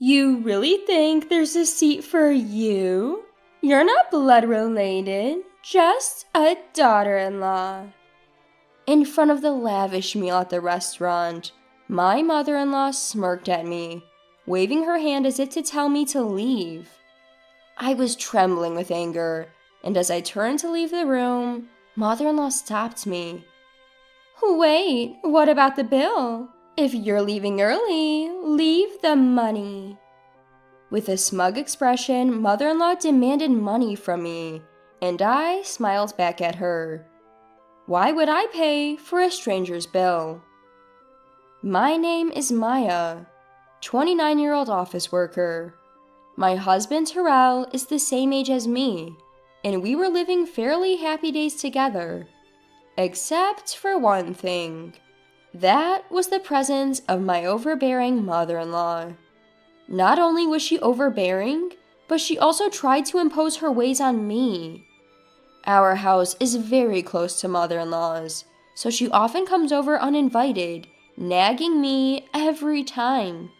You really think there's a seat for you? You're not blood related, just a daughter-in-law. In front of the lavish meal at the restaurant, my mother-in-law smirked at me, waving her hand as if to tell me to leave. I was trembling with anger, and as I turned to leave the room, mother-in-law stopped me. Wait, what about the bill? If you're leaving early, leave the money. With a smug expression, mother-in-law demanded money from me, and I smiled back at her. Why would I pay for a stranger's bill? My name is Maya, 29-year-old office worker. My husband Terrell is the same age as me, and we were living fairly happy days together. Except for one thing. That was the presence of my overbearing mother-in-law. Not only was she overbearing, but she also tried to impose her ways on me. Our house is very close to mother-in-law's, so she often comes over uninvited, nagging me every time.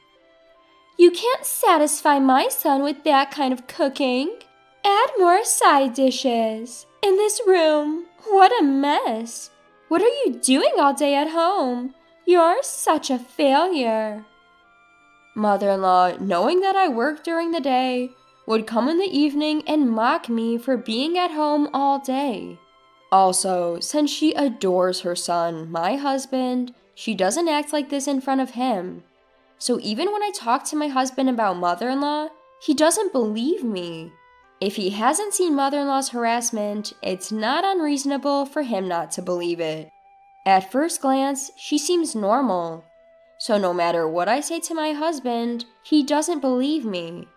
You can't satisfy my son with that kind of cooking. Add more side dishes. In this room, what a mess. What are you doing all day at home? You're such a failure. Mother-in-law, knowing that I work during the day, would come in the evening and mock me for being at home all day. Also, since she adores her son, my husband, she doesn't act like this in front of him. So even when I talk to my husband about mother-in-law, he doesn't believe me. If he hasn't seen mother-in-law's harassment, it's not unreasonable for him not to believe it. At first glance, she seems normal. So no matter what I say to my husband, he doesn't believe me.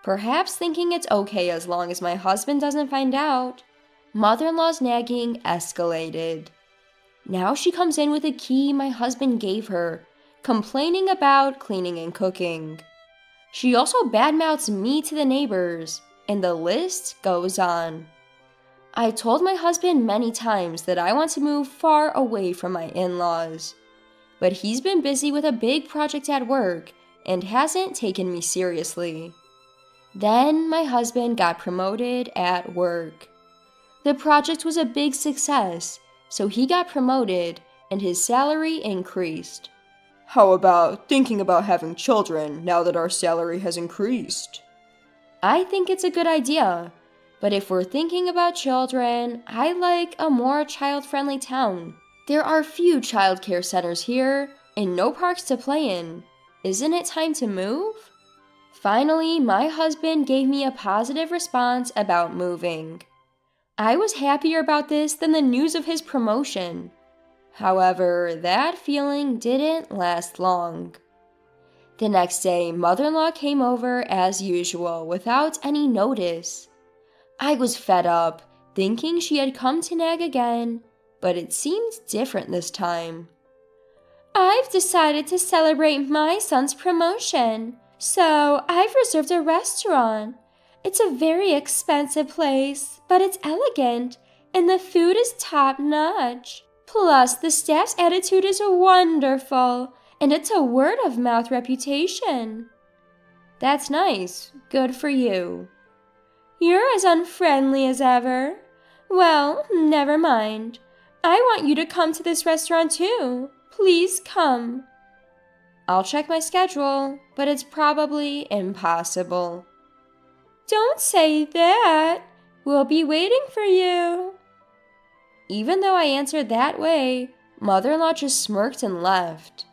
Perhaps thinking it's okay as long as my husband doesn't find out, mother-in-law's nagging escalated. Now she comes in with a key my husband gave her, complaining about cleaning and cooking. She also badmouths me to the neighbors, and the list goes on. I told my husband many times that I want to move far away from my in-laws, but he's been busy with a big project at work and hasn't taken me seriously. Then my husband got promoted at work. The project was a big success, so he got promoted and his salary increased. How about thinking about having children now that our salary has increased? I think it's a good idea, but if we're thinking about children, I like a more child-friendly town. There are few childcare centers here and no parks to play in. Isn't it time to move? Finally, my husband gave me a positive response about moving. I was happier about this than the news of his promotion. However, that feeling didn't last long. The next day, mother-in-law came over as usual without any notice. I was fed up, thinking she had come to nag again, but it seemed different this time. I've decided to celebrate my son's promotion, so I've reserved a restaurant. It's a very expensive place, but it's elegant, and the food is top-notch. Plus, the staff's attitude is wonderful, and it's a word-of-mouth reputation. That's nice. Good for you. You're as unfriendly as ever. Well, never mind. I want you to come to this restaurant too. Please come. I'll check my schedule, but it's probably impossible. Don't say that. We'll be waiting for you. Even though I answered that way, mother-in-law just smirked and left.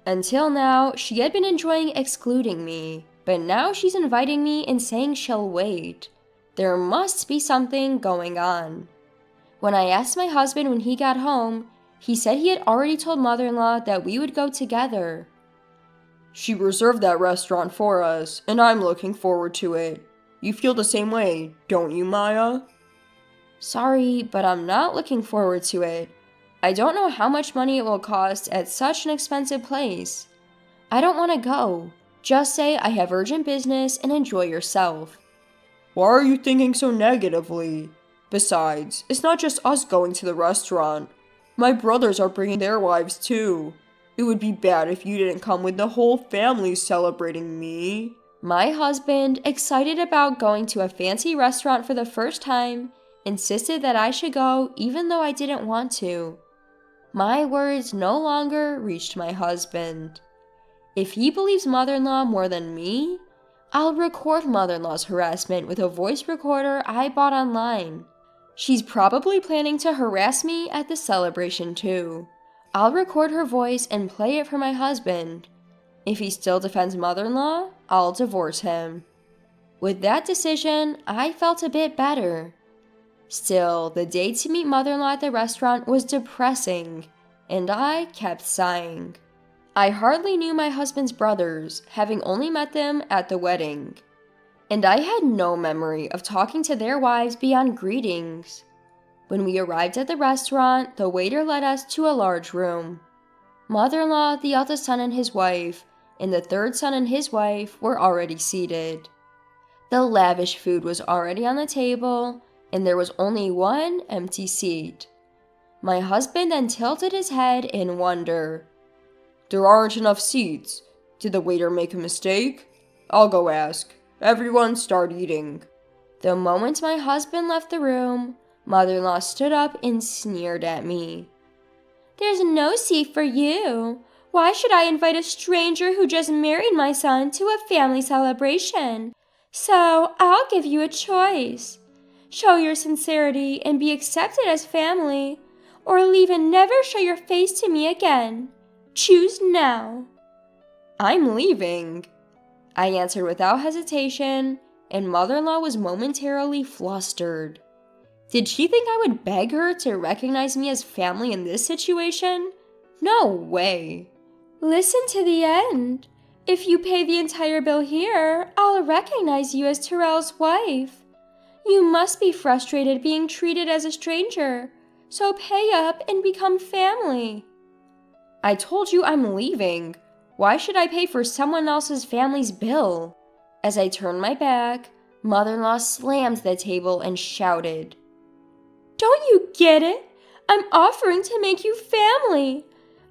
Until now, she had been enjoying excluding me, but now she's inviting me and saying she'll wait. There must be something going on. When I asked my husband when he got home, he said he had already told mother-in-law that we would go together. She reserved that restaurant for us, and I'm looking forward to it. You feel the same way, don't you, Maya? Sorry, but I'm not looking forward to it. I don't know how much money it will cost at such an expensive place. I don't want to go. Just say I have urgent business and enjoy yourself. Why are you thinking so negatively? Besides, it's not just us going to the restaurant. My brothers are bringing their wives too. It would be bad if you didn't come with the whole family celebrating me. My husband, excited about going to a fancy restaurant for the first time, insisted that I should go even though I didn't want to. My words no longer reached my husband. If he believes mother-in-law more than me, I'll record mother-in-law's harassment with a voice recorder I bought online. She's probably planning to harass me at the celebration too. I'll record her voice and play it for my husband. If he still defends mother-in-law, I'll divorce him. With that decision, I felt a bit better. Still, the day to meet mother-in-law at the restaurant was depressing, and I kept sighing. I hardly knew my husband's brothers, having only met them at the wedding. And I had no memory of talking to their wives beyond greetings. When we arrived at the restaurant, the waiter led us to a large room. Mother-in-law, the eldest son and his wife, and the third son and his wife were already seated. The lavish food was already on the table, and there was only one empty seat. My husband then tilted his head in wonder. There aren't enough seats. Did the waiter make a mistake? I'll go ask. Everyone start eating. The moment my husband left the room, mother-in-law stood up and sneered at me. There's no seat for you. Why should I invite a stranger who just married my son to a family celebration? So I'll give you a choice. Show your sincerity and be accepted as family, or leave and never show your face to me again. Choose now. I'm leaving, I answered without hesitation, and mother-in-law was momentarily flustered. Did she think I would beg her to recognize me as family in this situation? No way. Listen to the end. If you pay the entire bill here, I'll recognize you as Terrell's wife. You must be frustrated being treated as a stranger, so pay up and become family. I told you I'm leaving. Why should I pay for someone else's family's bill? As I turned my back, mother-in-law slammed the table and shouted, Don't you get it? I'm offering to make you family.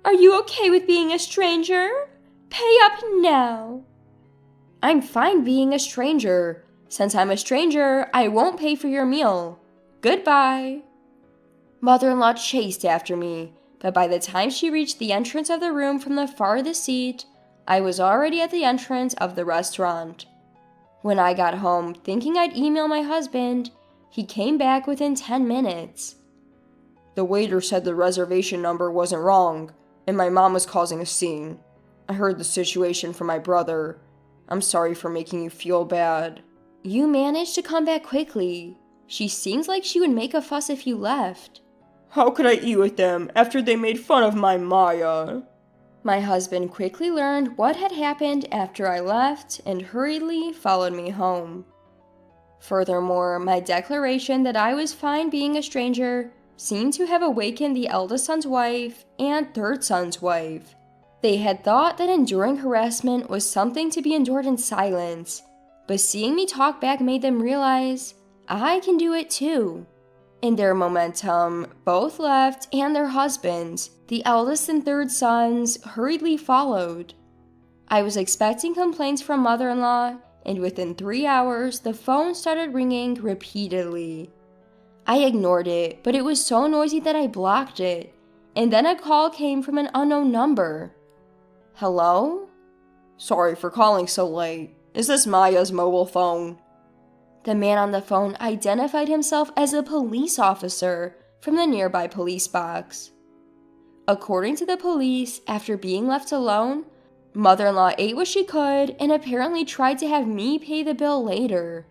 Are you okay with being a stranger? Pay up now. I'm fine being a stranger. Since I'm a stranger, I won't pay for your meal. Goodbye. Mother-in-law chased after me, but by the time she reached the entrance of the room from the farthest seat, I was already at the entrance of the restaurant. When I got home, thinking I'd email my husband, he came back within 10 minutes. The waiter said the reservation number wasn't wrong, and my mom was causing a scene. I heard the situation from my brother. I'm sorry for making you feel bad. You managed to come back quickly. She seems like she would make a fuss if you left. How could I eat with them after they made fun of my Maya? My husband quickly learned what had happened after I left and hurriedly followed me home. Furthermore, my declaration that I was fine being a stranger seemed to have awakened the eldest son's wife and third son's wife. They had thought that enduring harassment was something to be endured in silence, but seeing me talk back made them realize I can do it too. In their momentum, both left and their husbands, the eldest and third sons, hurriedly followed. I was expecting complaints from mother-in-law, and within 3 hours, the phone started ringing repeatedly. I ignored it, but it was so noisy that I blocked it, and then a call came from an unknown number. Hello? Sorry for calling so late. Is this Maya's mobile phone? The man on the phone identified himself as a police officer from the nearby police box. According to the police, after being left alone, mother-in-law ate what she could and apparently tried to have me pay the bill later.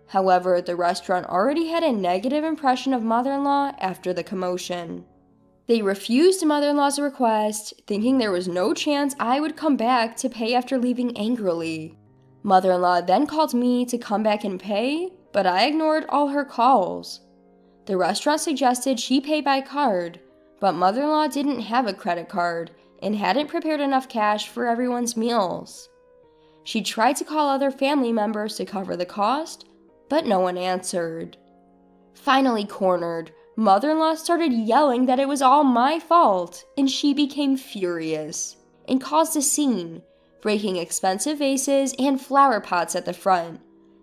However, the restaurant already had a negative impression of mother-in-law after the commotion. They refused mother-in-law's request, thinking there was no chance I would come back to pay after leaving angrily. Mother-in-law then called me to come back and pay, but I ignored all her calls. The restaurant suggested she pay by card, but mother-in-law didn't have a credit card and hadn't prepared enough cash for everyone's meals. She tried to call other family members to cover the cost, but no one answered. Finally cornered, mother-in-law started yelling that it was all my fault, and she became furious. and caused a scene, breaking expensive vases and flower pots at the front,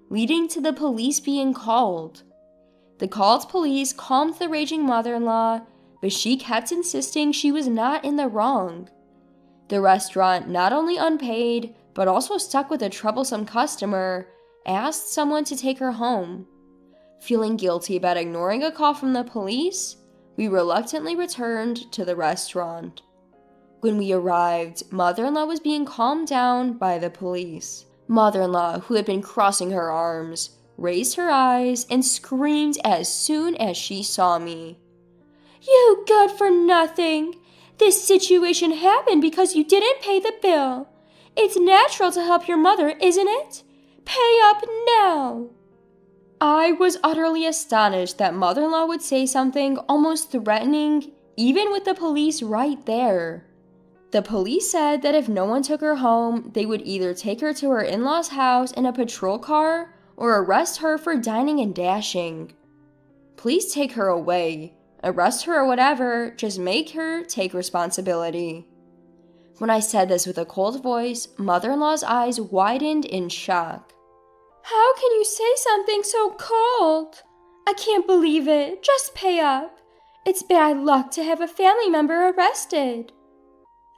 leading to the police being called. The called police calmed the raging mother-in-law, but she kept insisting she was not in the wrong. The restaurant not only unpaid, but also stuck with a troublesome customer, asked someone to take her home. Feeling guilty about ignoring a call from the police, we reluctantly returned to the restaurant. When we arrived, mother-in-law was being calmed down by the police. Mother-in-law, who had been crossing her arms, raised her eyes and screamed as soon as she saw me. "You good for nothing! This situation happened because you didn't pay the bill. It's natural to help your mother, isn't it? Pay up now!" I was utterly astonished that mother-in-law would say something almost threatening, even with the police right there. The police said that if no one took her home, they would either take her to her in-laws' house in a patrol car or arrest her for dining and dashing. Please take her away. Arrest her or whatever, just make her take responsibility. When I said this with a cold voice, mother-in-law's eyes widened in shock. "How can you say something so cold? I can't believe it. Just pay up. It's bad luck to have a family member arrested."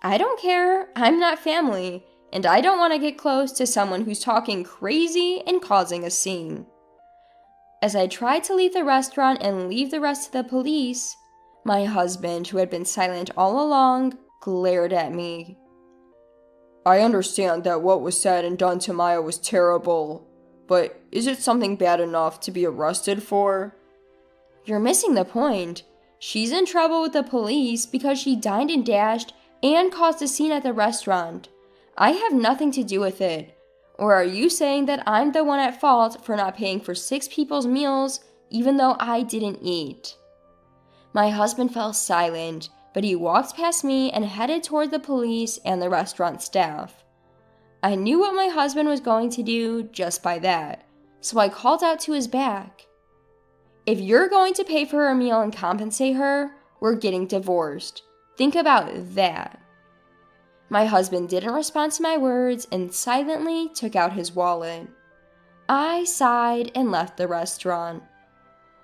I don't care. I'm not family, and I don't want to get close to someone who's talking crazy and causing a scene. As I tried to leave the restaurant and leave the rest of the police, my husband, who had been silent all along, glared at me. I understand that what was said and done to Maya was terrible, but is it something bad enough to be arrested for? You're missing the point. She's in trouble with the police because she dined and dashed and caused a scene at the restaurant. I have nothing to do with it. Or are you saying that I'm the one at fault for not paying for 6 people's meals even though I didn't eat? My husband fell silent, but he walked past me and headed toward the police and the restaurant staff. I knew what my husband was going to do just by that, so I called out to his back. If you're going to pay for her meal and compensate her, we're getting divorced. Think about that. My husband didn't respond to my words and silently took out his wallet. I sighed and left the restaurant.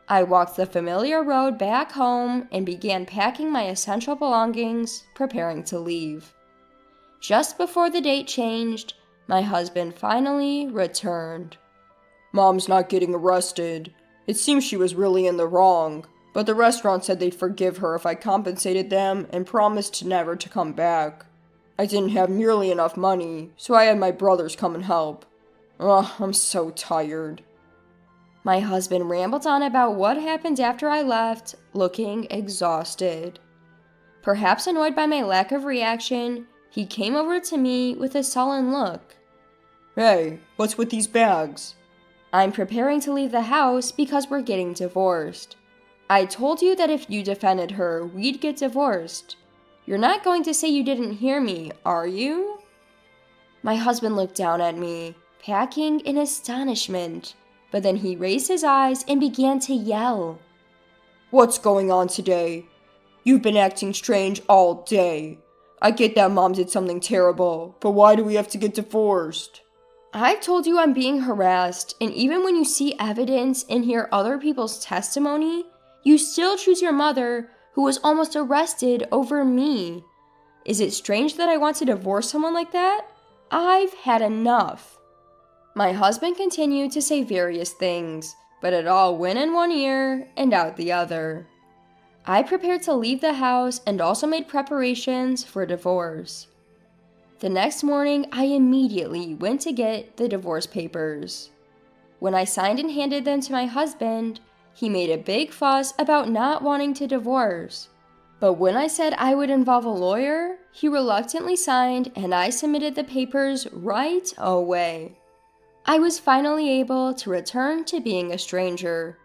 I walked the familiar road back home and began packing my essential belongings, preparing to leave. Just before the date changed, my husband finally returned. Mom's not getting arrested. It seems she was really in the wrong, but the restaurant said they'd forgive her if I compensated them and promised never to come back. I didn't have nearly enough money, so I had my brothers come and help. Ugh, I'm so tired. My husband rambled on about what happened after I left, looking exhausted. Perhaps annoyed by my lack of reaction, he came over to me with a sullen look. Hey, what's with these bags? I'm preparing to leave the house because we're getting divorced. I told you that if you defended her, we'd get divorced. You're not going to say you didn't hear me, are you? My husband looked down at me, packing in astonishment, but then he raised his eyes and began to yell. What's going on today? You've been acting strange all day. I get that Mom did something terrible, but why do we have to get divorced? I've told you I'm being harassed, and even when you see evidence and hear other people's testimony, you still choose your mother, who was almost arrested, over me. Is it strange that I want to divorce someone like that? I've had enough. My husband continued to say various things, but it all went in one ear and out the other. I prepared to leave the house and also made preparations for divorce. The next morning, I immediately went to get the divorce papers. When I signed and handed them to my husband, he made a big fuss about not wanting to divorce. But when I said I would involve a lawyer, he reluctantly signed and I submitted the papers right away. I was finally able to return to being a stranger.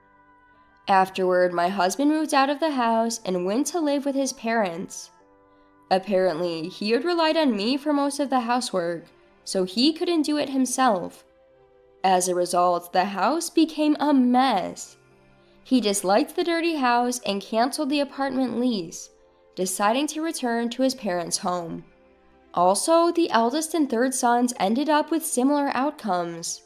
Afterward, my husband moved out of the house and went to live with his parents. Apparently, he had relied on me for most of the housework, so he couldn't do it himself. As a result, the house became a mess. He disliked the dirty house and canceled the apartment lease, deciding to return to his parents' home. Also, the eldest and third sons ended up with similar outcomes.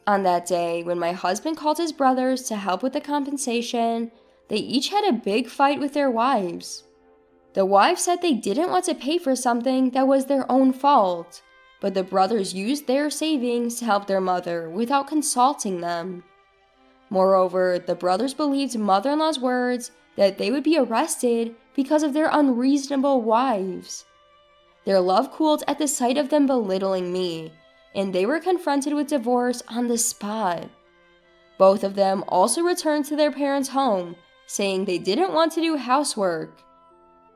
On that day, when my husband called his brothers to help with the compensation, they each had a big fight with their wives. The wives said they didn't want to pay for something that was their own fault, but the brothers used their savings to help their mother without consulting them. Moreover, the brothers believed mother-in-law's words that they would be arrested because of their unreasonable wives. Their love cooled at the sight of them belittling me, and they were confronted with divorce on the spot. Both of them also returned to their parents' home, saying they didn't want to do housework.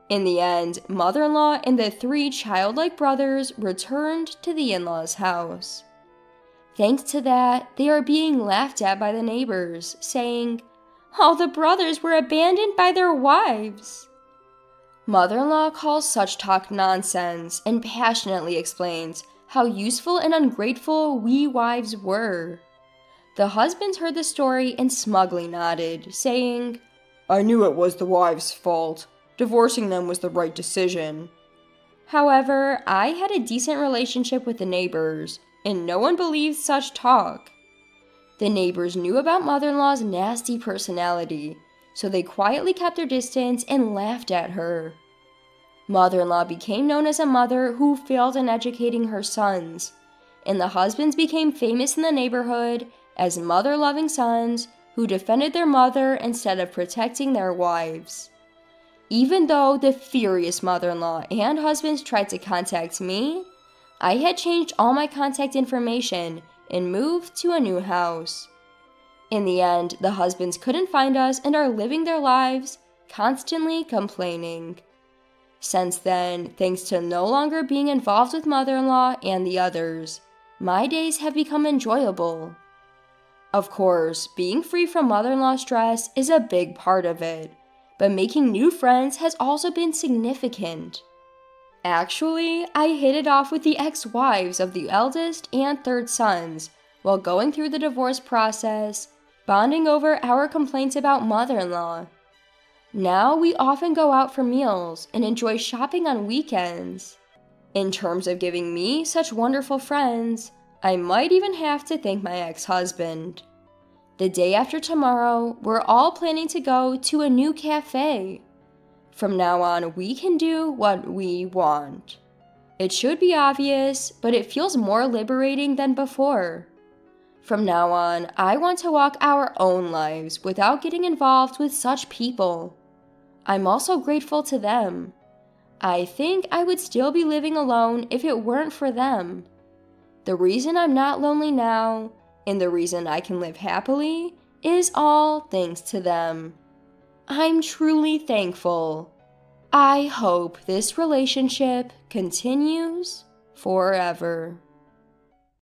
In the end, mother-in-law and the 3 childlike brothers returned to the in-laws' house. Thanks to that, they are being laughed at by the neighbors, saying, "All the brothers were abandoned by their wives." Mother-in-law calls such talk nonsense and passionately explains how useful and ungrateful we wives were. The husbands heard the story and smugly nodded, saying, I knew it was the wives' fault. Divorcing them was the right decision. However, I had a decent relationship with the neighbors, and no one believed such talk. The neighbors knew about mother-in-law's nasty personality, so they quietly kept their distance and laughed at her. Mother-in-law became known as a mother who failed in educating her sons, and the husbands became famous in the neighborhood as mother-loving sons who defended their mother instead of protecting their wives. Even though the furious mother-in-law and husbands tried to contact me, I had changed all my contact information and moved to a new house. In the end, the husbands couldn't find us and are living their lives, constantly complaining. Since then, thanks to no longer being involved with mother-in-law and the others, my days have become enjoyable. Of course, being free from mother-in-law stress is a big part of it, but making new friends has also been significant. Actually, I hit it off with the ex-wives of the eldest and third sons while going through the divorce process, bonding over our complaints about mother-in-law. Now we often go out for meals and enjoy shopping on weekends. In terms of giving me such wonderful friends, I might even have to thank my ex-husband. The day after tomorrow, we're all planning to go to a new cafe. From now on, we can do what we want. It should be obvious, but it feels more liberating than before. From now on, I want to walk our own lives without getting involved with such people. I'm also grateful to them. I think I would still be living alone if it weren't for them. The reason I'm not lonely now, and the reason I can live happily, is all thanks to them. I'm truly thankful. I hope this relationship continues forever.